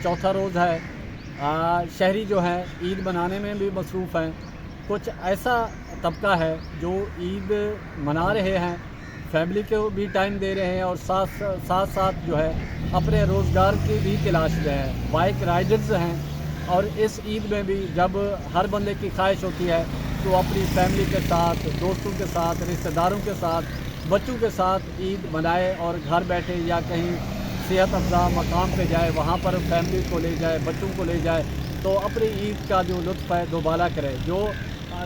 चौथा रोज़ है। शहरी जो है ईद मनाने में भी मसरूफ़ हैं। कुछ ऐसा तबका है जो ईद मना रहे हैं, फैमिली को भी टाइम दे रहे हैं और साथ साथ जो है अपने रोज़गार की भी तलाश में हैं। बाइक राइडर्स हैं और इस ईद में भी जब हर बंदे की ख्वाहिश होती है तो अपनी फैमिली के साथ, दोस्तों के साथ, रिश्तेदारों के साथ, बच्चों के साथ ईद मनाए और घर बैठे या कहीं सेहत अफ़ज़ा मकाम पे जाए, वहाँ पर फैमिली को ले जाए, बच्चों को ले जाए, तो अपनी ईद का जो लुत्फ़ है दोबाला करे। जो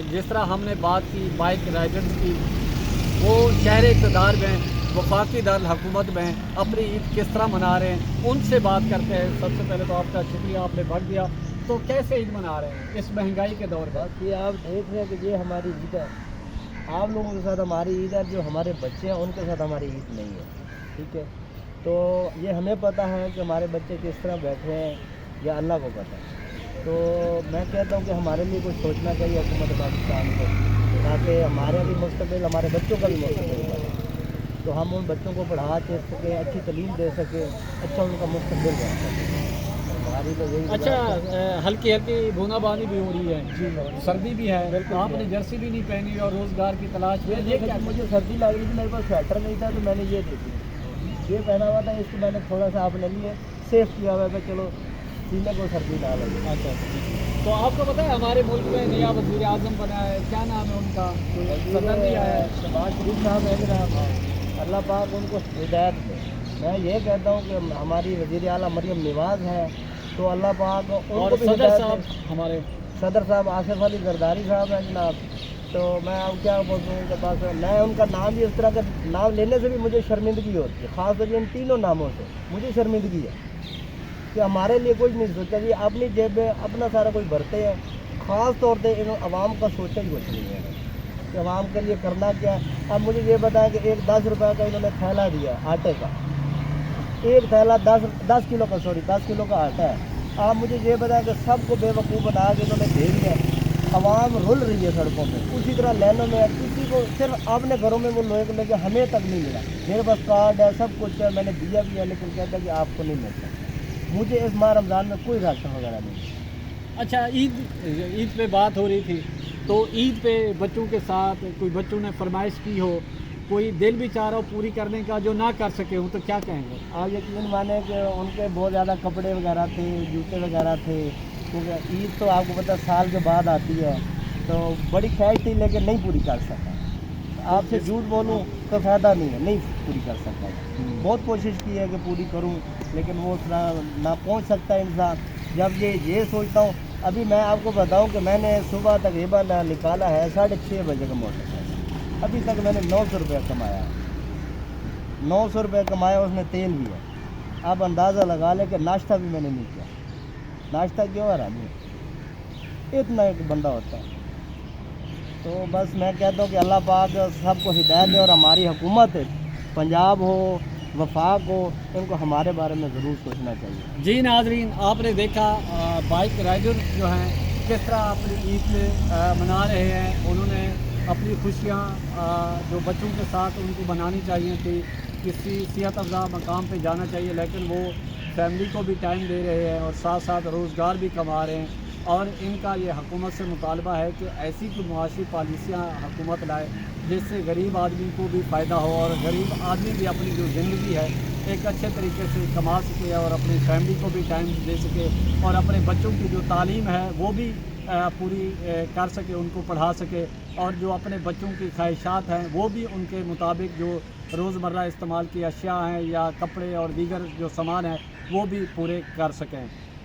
जिस तरह हमने बात की बाइक राइडर्स की, वो शहर इक़्तिदार में, वफाकी दारुल हुकूमत में अपनी ईद किस तरह मना रहे हैं, उनसे बात करते हैं। सबसे पहले तो आपका शुक्रिया, आपने भर दिया। तो कैसे ईद मना रहे हैं इस महंगाई के दौर में? ये आप देख रहे हैं कि ये हमारी ईद है, आप लोगों के साथ हमारी ईद है, जो हमारे बच्चे हैं उनके साथ हमारी ईद नहीं है, ठीक है। तो ये हमें पता है कि हमारे बच्चे किस तरह बैठे हैं, या अल्लाह को पता है। तो मैं कहता हूँ कि हमारे लिए कुछ सोचना चाहिए हुकूमत पाकिस्तान को, ताकि हमारे भी मुस्तक़बिल, हमारे बच्चों का भी मुस्तक़बिल बने, तो हम उन बच्चों को पढ़ा दे सकें, अच्छी तालीम दे सकें, अच्छा उनका मुस्तक़बिल बन सके। हमारी तो यही अच्छा, हल्की हल्की बूंदाबांदी भी हो रही है जी, सर्दी भी है, आपने जर्सी भी नहीं पहनी और रोज़गार की तलाश में। ये क्या, मुझे सर्दी लग रही थी, मेरे पास स्वेटर नहीं था, तो मैंने ये देखी, ये पहना हुआ था, इसको मैंने थोड़ा सा अपने लिए सेफ किया हुआ था, चलो सीने को सर्दी ना लगे। अच्छा, तो आपको पता है हमारे मुल्क में नया वज़ीर आज़म बना है, क्या नाम है उनका? सदर भी आया है, शहबाज शरीफ साहब है मेरा, अल्लाह पाक उनको हिदायत दे। मैं ये कहता हूँ कि हमारी वज़ीर आला मरियम नवाज़ है, तो अल्लाह पाक और उनको भी सदर हिदायत साहब दे। हमारे सदर साहब आसिफ अली जरदारी साहब हैं जनाब। तो मैं अब क्या बोलूँ उनके पास, मैं उनका नाम भी, इस तरह का नाम लेने से भी मुझे शर्मिंदगी होती है, ख़ास तौर इन तीनों नामों से मुझे शर्मिंदगी है कि हमारे लिए कुछ नहीं सोचा जी, अपनी जेब में अपना सारा कुछ भरते हैं। ख़ास तौर पे इन आवाम का सोचा ही कुछ नहीं है कि आवाम के लिए करना क्या है। अब मुझे ये बताएं कि एक 10 रुपये का इन्होंने थैला दिया आटे का, एक थैला 10 किलो का, सॉरी 10 किलो का आटा है। आप मुझे ये बताएं कि सबको बेवकूफ़ बना के इन्होंने भेज दिया, आवाम रुल रही है सड़कों पे, उसी तरह लाइनों में, किसी को सिर्फ आपने घरों में वो लोहे को लेके हमें तक नहीं मिला। मेरे पास कार्ड है, सब कुछ है, मैंने दिया भी है, लेकिन कहता है कि आपको नहीं मिलता। मुझे इस माह रमज़ान में कोई राशन वगैरह नहीं। अच्छा, ईद पे बात हो रही थी, तो ईद पे बच्चों के साथ कोई बच्चों ने फरमाइश की हो, कोई दिल भी चाह रहा हो पूरी करने का, जो ना कर सके हो, तो क्या कहेंगे? आप यकीन माने कि उनके बहुत ज़्यादा कपड़े वगैरह थे, जूते वगैरह थे, क्योंकि ईद तो आपको पता साल के बाद आती है, तो बड़ी ख्वाहिश थी लेकिन नहीं पूरी कर सका। आपसे झूठ बोलूं तो फ़ायदा नहीं है, नहीं पूरी कर सकता। बहुत कोशिश की है कि पूरी करूं, लेकिन वो ना पहुंच सकता है इंसान। जब ये सोचता हूं, अभी मैं आपको बताऊं कि मैंने सुबह तकरीबन निकाला है 6:30 बजे का मोटरसाइकिल, अभी तक मैंने 900 रुपये कमाया, 900 रुपये कमाया, उसमें तेल भी है। आप अंदाज़ा लगा लें कि नाश्ता भी मैंने नहीं किया। नाश्ता क्यों है रानी, इतना एक बंदा होता है। तो बस मैं कहता हूँ कि अल्लाह पाक सबको हिदायत दे, और हमारी हुकूमत पंजाब हो, वफाक हो, इनको हमारे बारे में ज़रूर सोचना चाहिए। जी नाज़रीन, आपने देखा बाइक राइडर जो हैं किस तरह अपनी ईद में मना रहे हैं। उन्होंने अपनी खुशियाँ जो बच्चों के साथ उनको मनानी चाहिए थी, किसी सेहत अफ़ज़ा मकाम पे जाना चाहिए, लेकिन वो फैमिली को भी टाइम दे रहे हैं और साथ साथ रोज़गार भी कमा रहे हैं। और इनका ये हुकूमत से मुतालबा है कि ऐसी कोई मुआशी पॉलिसियाँ हुकूमत लाए जिससे गरीब आदमी को भी फ़ायदा हो और गरीब आदमी भी अपनी जो ज़िंदगी है एक अच्छे तरीके से कमा सके और अपनी फैमिली को भी टाइम दे सके और अपने बच्चों की जो तालीम है वो भी पूरी कर सके, उनको पढ़ा सके, और जो अपने बच्चों की ख्वाहिशात हैं वो भी उनके मुताबिक जो रोज़मर्रा इस्तेमाल की अशिया हैं या कपड़े और दीगर जो सामान हैं वो भी पूरे कर सकें।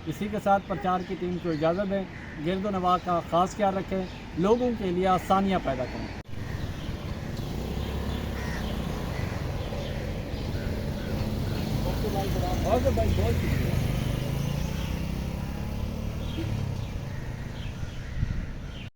इसी के साथ प्रचार की टीम को इजाज़त दें। गिरदो नवाह का ख़ास ख्याल रखें, लोगों के लिए आसानियाँ पैदा करें।